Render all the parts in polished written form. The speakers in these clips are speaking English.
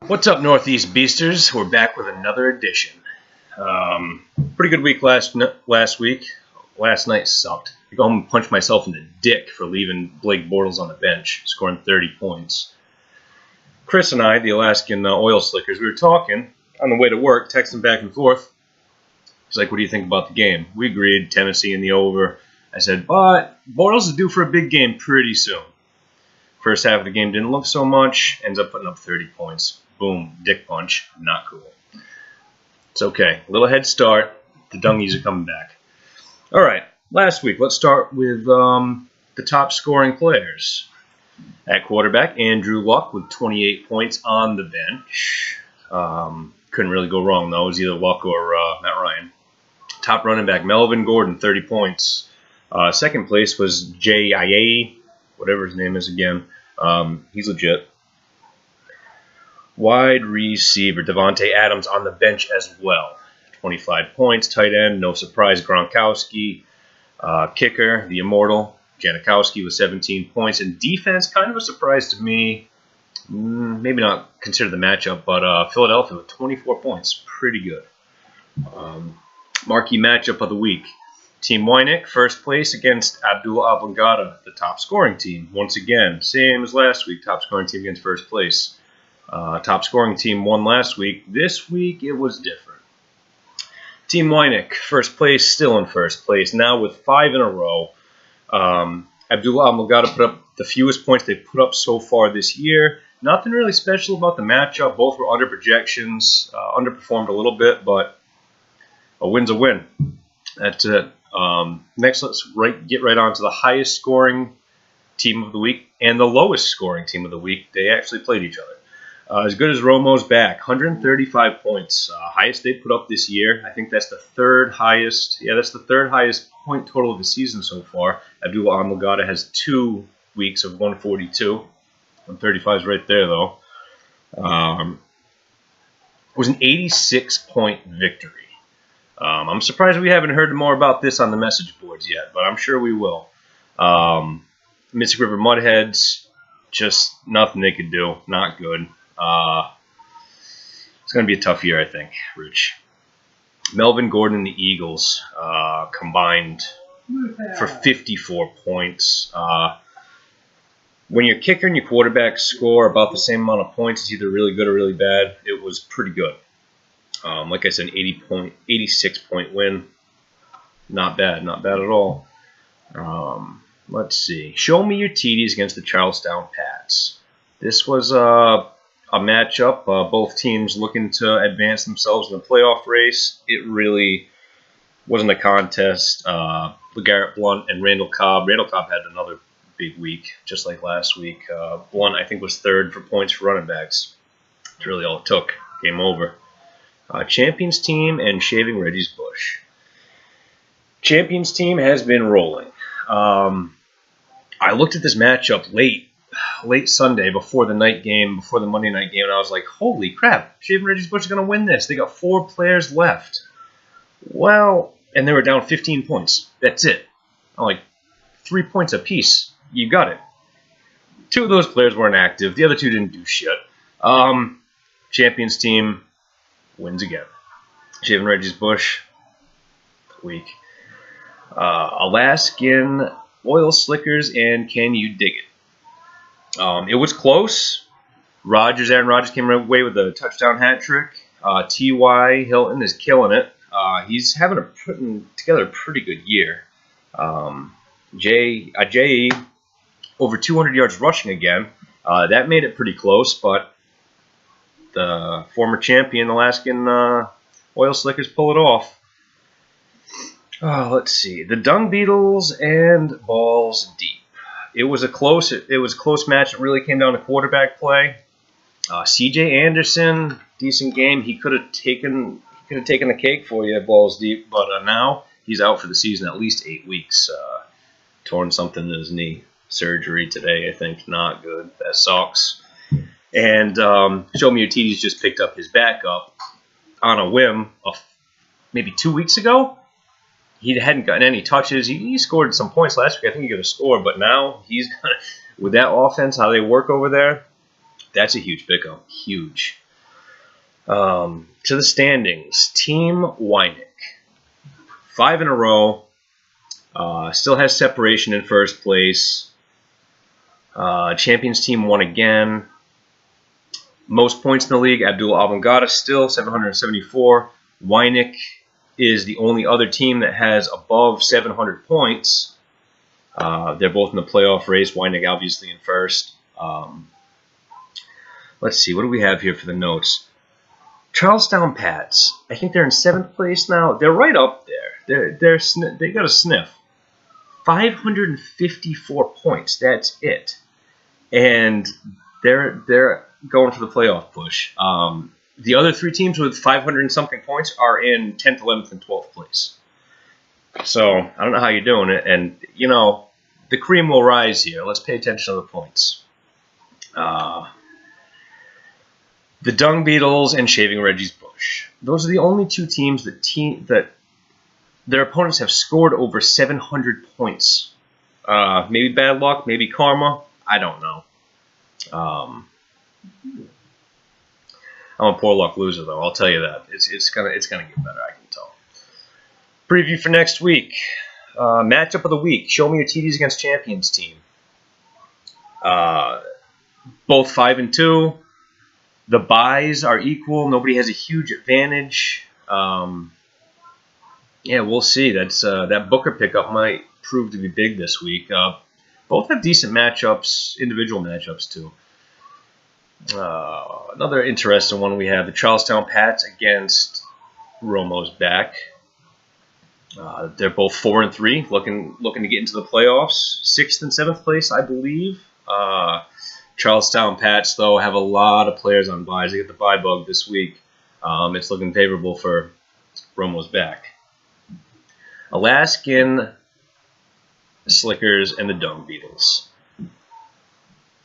What's up, Northeast Beasters? We're back with another edition. Pretty good week last week. Last night sucked. I go home and punch myself in the dick for leaving Blake Bortles on the bench, scoring 30 points. Chris and I, the Alaskan oil slickers, we were talking on the way to work, texting back and forth. He's like, what do you think about the game? We agreed, Tennessee in the over. I said, but Bortles is due for a big game pretty soon. First half of the game didn't look so much, ends up putting up 30 points. Boom, dick punch, not cool. It's okay, a little head start, the dungies are coming back. All right, last week, let's start with the top scoring players. At quarterback, Andrew Luck with 28 points on the bench. Couldn't really go wrong, though. It was either Luck or Matt Ryan. Top running back, Melvin Gordon, 30 points. Second place was J.I.A., whatever his name is again. He's legit. Wide receiver, Devontae Adams on the bench as well. 25 points. Tight end, no surprise, Gronkowski. Kicker, the immortal, Janikowski with 17 points. And defense, kind of a surprise to me. Maybe not consider the matchup, but Philadelphia with 24 points. Pretty good. Marquee matchup of the week. Team Wynick, first place against Abdullah Oblongata, the top scoring team. Once again, same as last week, top scoring team against first place. Top scoring team won last week. This week, it was different. Team Wynick, first place, still in first place. Now with 5 in a row. Abdullah Oblongata put up the fewest points they've put up so far this year. Nothing really special about the matchup. Both were under projections. Underperformed a little bit, but a win's a win. That's it. Next, let's get right on to the highest scoring team of the week and the lowest scoring team of the week. They actually played each other. As good as Romo's back, 135 points, highest they put up this year. I think that's the third highest. Yeah, that's the third highest point total of the season so far. Abdullah Oblongata has 2 weeks of 142. 135 is right there though. It was an 86-point victory. I'm surprised we haven't heard more about this on the message boards yet, but I'm sure we will. Mystic River Mudheads, just nothing they could do. Not good. It's going to be a tough year, I think, Rich. Melvin Gordon and the Eagles combined for 54 points. When your kicker and your quarterback score about the same amount of points, it's either really good or really bad. It was pretty good. Like I said, 86-point win. Not bad at all. Let's see. Show me your TDs against the Charlestown Pats. This was a matchup. Both teams looking to advance themselves in the playoff race. It really wasn't a contest. LeGarrette Blount and Randall Cobb. Randall Cobb had another big week, just like last week. Blount, I think, was third for points for running backs. That's really all it took. Game over. Champions team and Shaving Reggie's Bush. Champions team has been rolling. I looked at this matchup late Sunday before the Monday night game, and I was like, holy crap, Shaving Reggie's Bush is going to win this. They got 4 players left. Well, and they were down 15 points. That's it. I'm like, 3 points apiece. You got it. 2 of those players weren't active. The other 2 didn't do shit. Champions team wins again. Shaving Reggie's Bush, weak. Alaskan Oil Slickers and Can You Dig It? It was close. Aaron Rodgers came away with a touchdown hat trick. T.Y. Hilton is killing it. He's putting together a pretty good year. J.E. over 200 yards rushing again. That made it pretty close, but the former champion Alaskan Oil Slickers pull it off. Let's see. The Dung Beetles and Balls Deep. It was a close match. It really came down to quarterback play. C.J. Anderson, decent game. He could have taken the cake for you at Balls Deep, but now he's out for the season, at least 8 weeks. Torn something in his knee. Surgery today, I think. Not good. That sucks. And Show Me Your TDs just picked up his backup on a whim maybe 2 weeks ago. He hadn't gotten any touches. He scored some points last week. I think he got a score, but now with that offense, how they work over there, that's a huge pickup. Huge. To the standings. Team Weinig. 5 in a row. Still has separation in first place. Champions team won again. Most points in the league. Abdul Avangada still 774. Weinig is the only other team that has above 700 points. They're both in the playoff race. Weinig obviously in first. Let's see. What do we have here for the notes? Charlestown Pats. I think they're in 7th place now. They're right up there. They got a sniff. 554 points. That's it. And they're going for the playoff push. The other 3 teams with 500 and something points are in 10th, 11th, and 12th place. So I don't know how you're doing it. And, you know, the cream will rise here. Let's pay attention to the points. The Dung Beetles and Shaving Reggie's Bush. Those are the only 2 teams that their opponents have scored over 700 points. Maybe bad luck, maybe karma. I don't know. I'm a poor luck loser, though. I'll tell you that. It's gonna get better. I can tell. Preview for next week. Matchup of the week. Show me your TDs against Champions team. Both 5 and 2. The buys are equal. Nobody has a huge advantage. Yeah, we'll see. That Booker pickup might prove to be big this week. Both have decent matchups, individual matchups too. Another interesting one we have: the Charlestown Pats against Romo's back. They're both 4 and 3, looking to get into the playoffs. 6th and 7th place, I believe. Charlestown Pats, though, have a lot of players on buys. They get the buy bug this week. It's looking favorable for Romo's back. Alaskan, Slickers, and the Dung Beetles.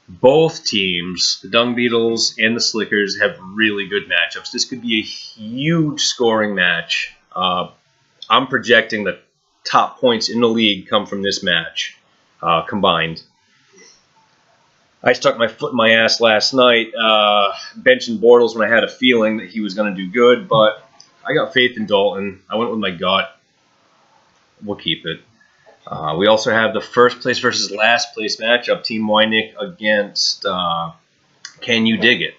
Both teams, the Dung Beetles and the Slickers, have really good matchups. This could be a huge scoring match. I'm projecting the top points in the league come from this match combined. I stuck my foot in my ass last night benching Bortles when I had a feeling that he was going to do good, but I got faith in Dalton. I went with my gut. We'll keep it. We also have the first place versus last place matchup, Team Weinig against Can You Dig It?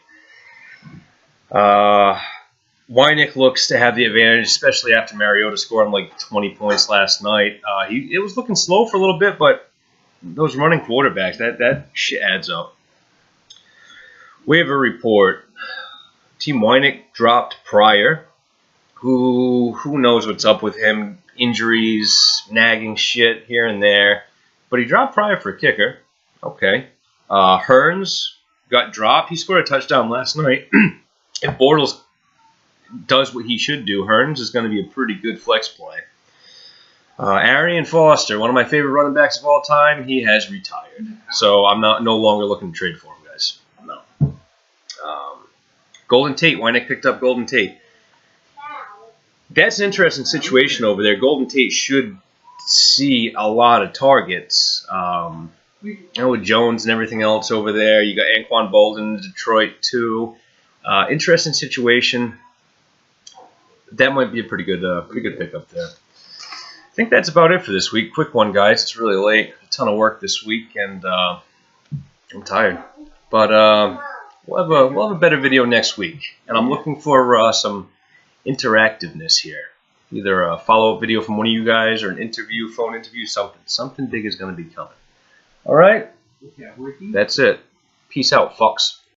Weinig looks to have the advantage, especially after Mariota scored him like 20 points last night. It was looking slow for a little bit, but those running quarterbacks, that shit adds up. Waiver report. Team Weinig dropped Pryor. Who knows what's up with him? Injuries, nagging shit here and there. But he dropped Pryor for a kicker. Okay. Hearns got dropped. He scored a touchdown last night. If Bortles does what he should do, Hearns is going to be a pretty good flex play. Arian Foster, one of my favorite running backs of all time, he has retired. So I'm no longer looking to trade for him, guys. No. Golden Tate, Weinig picked up Golden Tate. That's an interesting situation over there. Golden Tate should see a lot of targets. With Jones and everything else over there. You got Anquan Bolden in Detroit, too. Interesting situation. That might be a pretty good pickup there. I think that's about it for this week. Quick one, guys. It's really late. A ton of work this week, and I'm tired. But we'll have a better video next week. And I'm looking for some interactiveness here. Either a follow-up video from one of you guys or an interview, phone interview, something. Something big is going to be coming. All right? That's it. Peace out, fucks.